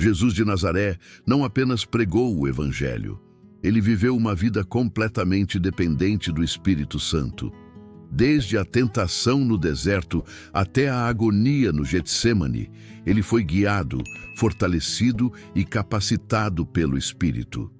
Jesus de Nazaré não apenas pregou o Evangelho, ele viveu uma vida completamente dependente do Espírito Santo. Desde a tentação no deserto até a agonia no Getsêmani, ele foi guiado, fortalecido e capacitado pelo Espírito.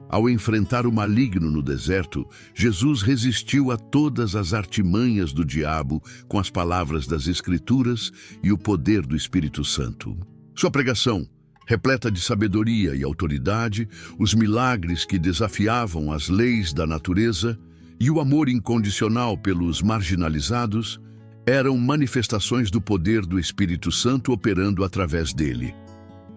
Ao enfrentar o maligno no deserto, Jesus resistiu a todas as artimanhas do diabo com as palavras das Escrituras e o poder do Espírito Santo. Sua pregação, repleta de sabedoria e autoridade, os milagres que desafiavam as leis da natureza e o amor incondicional pelos marginalizados, eram manifestações do poder do Espírito Santo operando através dele.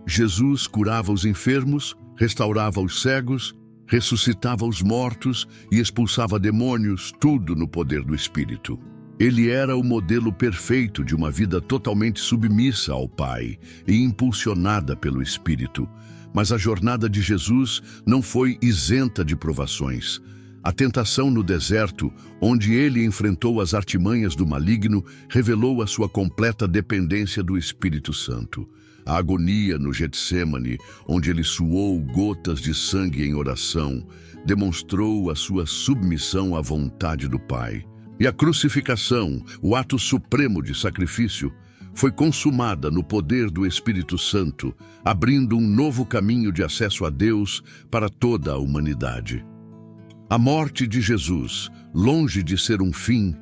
Jesus curava os enfermos, restaurava os cegos, ressuscitava os mortos e expulsava demônios, tudo no poder do Espírito. Ele era o modelo perfeito de uma vida totalmente submissa ao Pai e impulsionada pelo Espírito. Mas a jornada de Jesus não foi isenta de provações. A tentação no deserto, onde ele enfrentou as artimanhas do maligno, revelou a sua completa dependência do Espírito Santo. A agonia no Getsêmani, onde ele suou gotas de sangue em oração, demonstrou a sua submissão à vontade do Pai. E a crucificação, o ato supremo de sacrifício, foi consumada no poder do Espírito Santo, abrindo um novo caminho de acesso a Deus para toda a humanidade. A morte de Jesus, longe de ser um fim,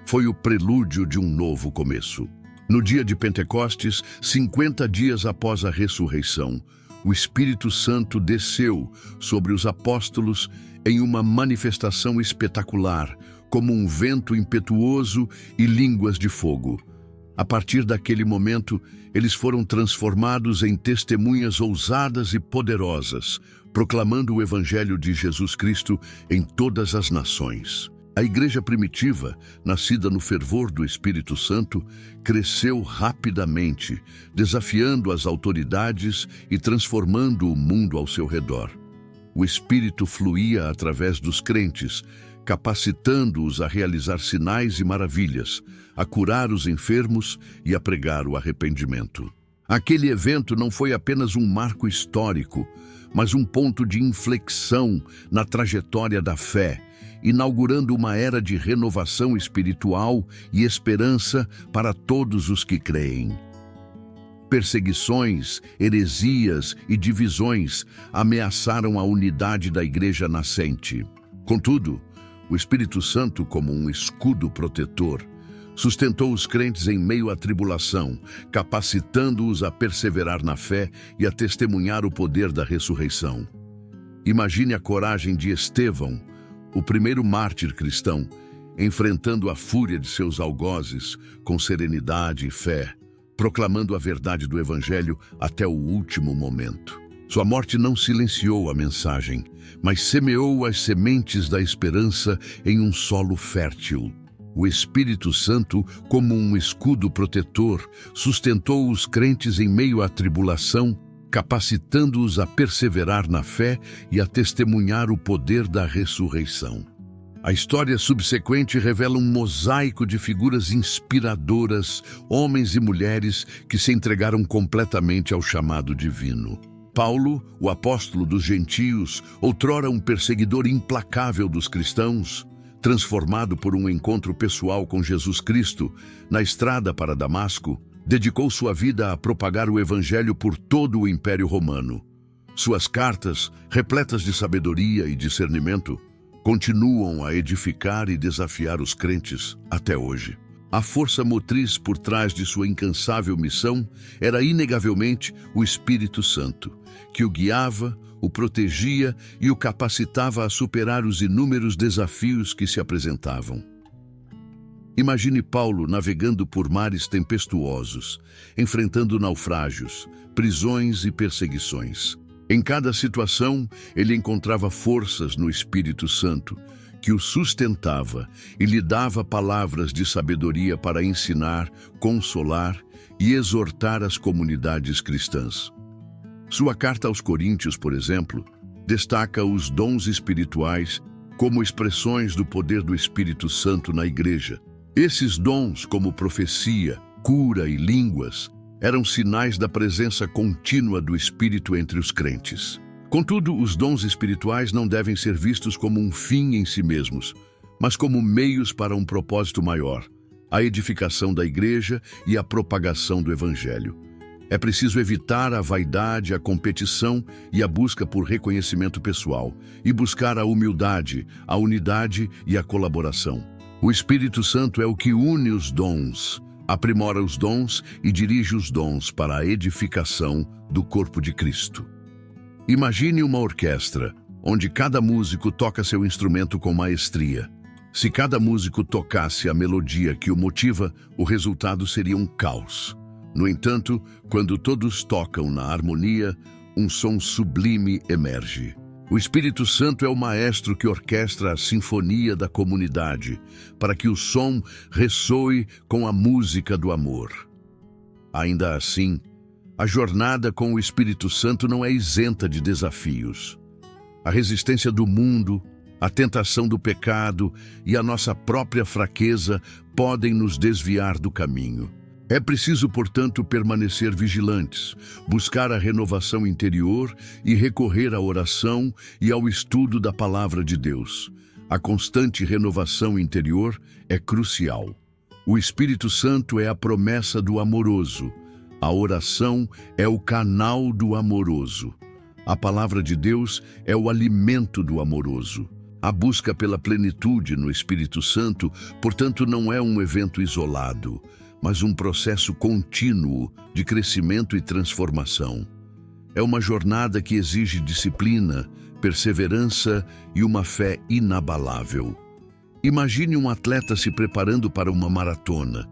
foi o prelúdio de um novo começo. No dia de Pentecostes, 50 dias após a ressurreição, o Espírito Santo desceu sobre os apóstolos em uma manifestação espetacular, como um vento impetuoso e línguas de fogo. A partir daquele momento, eles foram transformados em testemunhas ousadas e poderosas, proclamando o Evangelho de Jesus Cristo em todas as nações. A igreja primitiva, nascida no fervor do Espírito Santo, cresceu rapidamente, desafiando as autoridades e transformando o mundo ao seu redor. O Espírito fluía através dos crentes, capacitando-os a realizar sinais e maravilhas, a curar os enfermos e a pregar o arrependimento. Aquele evento não foi apenas um marco histórico, mas um ponto de inflexão na trajetória da fé, inaugurando uma era de renovação espiritual e esperança para todos os que creem. Perseguições, heresias e divisões ameaçaram a unidade da igreja nascente. Contudo, o Espírito Santo, como um escudo protetor, sustentou os crentes em meio à tribulação, capacitando-os a perseverar na fé e a testemunhar o poder da ressurreição. Imagine a coragem de Estevão, o primeiro mártir cristão, enfrentando a fúria de seus algozes com serenidade e fé, proclamando a verdade do Evangelho até o último momento. Sua morte não silenciou a mensagem, mas semeou as sementes da esperança em um solo fértil. O Espírito Santo, como um escudo protetor, sustentou os crentes em meio à tribulação, capacitando-os a perseverar na fé e a testemunhar o poder da ressurreição. A história subsequente revela um mosaico de figuras inspiradoras, homens e mulheres que se entregaram completamente ao chamado divino. Paulo, o apóstolo dos gentios, outrora um perseguidor implacável dos cristãos, transformado por um encontro pessoal com Jesus Cristo na estrada para Damasco, dedicou sua vida a propagar o Evangelho por todo o Império Romano. Suas cartas, repletas de sabedoria e discernimento, continuam a edificar e desafiar os crentes até hoje. A força motriz por trás de sua incansável missão era inegavelmente o Espírito Santo, que o guiava, o protegia e o capacitava a superar os inúmeros desafios que se apresentavam. Imagine Paulo navegando por mares tempestuosos, enfrentando naufrágios, prisões e perseguições. Em cada situação, ele encontrava forças no Espírito Santo, que o sustentava e lhe dava palavras de sabedoria para ensinar, consolar e exortar as comunidades cristãs. Sua carta aos Coríntios, por exemplo, destaca os dons espirituais como expressões do poder do Espírito Santo na igreja. Esses dons, como profecia, cura e línguas, Eram sinais da presença contínua do Espírito entre os crentes. Contudo, os dons espirituais não devem ser vistos como um fim em si mesmos, mas como meios para um propósito maior, a edificação da igreja e a propagação do Evangelho. É preciso evitar a vaidade, a competição e a busca por reconhecimento pessoal, e buscar a humildade, a unidade e a colaboração. O Espírito Santo é o que une os dons, aprimora os dons e dirige os dons para a edificação do corpo de Cristo. Imagine uma orquestra, onde cada músico toca seu instrumento com maestria. Se cada músico tocasse a melodia que o motiva, o resultado seria um caos. No entanto, quando todos tocam na harmonia, um som sublime emerge. O Espírito Santo é o maestro que orquestra a sinfonia da comunidade, para que o som ressoe com a música do amor. Ainda assim, a jornada com o Espírito Santo não é isenta de desafios. A resistência do mundo, a tentação do pecado e a nossa própria fraqueza podem nos desviar do caminho. É preciso, portanto, permanecer vigilantes, buscar a renovação interior e recorrer à oração e ao estudo da Palavra de Deus. A constante renovação interior é crucial. O Espírito Santo é a promessa do amoroso. A oração é o canal do amoroso. A Palavra de Deus é o alimento do amoroso. A busca pela plenitude no Espírito Santo, portanto, não é um evento isolado, mas um processo contínuo de crescimento e transformação. É uma jornada que exige disciplina, perseverança e uma fé inabalável. Imagine um atleta se preparando para uma maratona.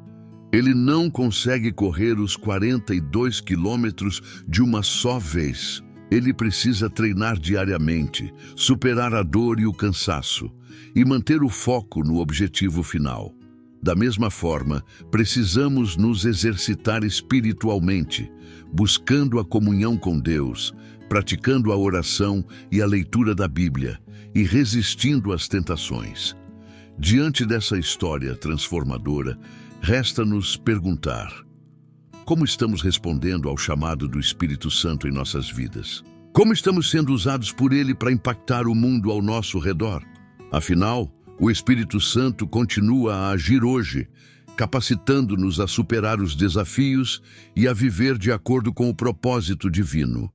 Ele não consegue correr os 42 quilômetros de uma só vez. Ele precisa treinar diariamente, superar a dor e o cansaço e manter o foco no objetivo final. Da mesma forma, precisamos nos exercitar espiritualmente, buscando a comunhão com Deus, praticando a oração e a leitura da Bíblia e resistindo às tentações. Diante dessa história transformadora, resta-nos perguntar: como estamos respondendo ao chamado do Espírito Santo em nossas vidas? Como estamos sendo usados por Ele para impactar o mundo ao nosso redor? Afinal, o Espírito Santo continua a agir hoje, capacitando-nos a superar os desafios e a viver de acordo com o propósito divino.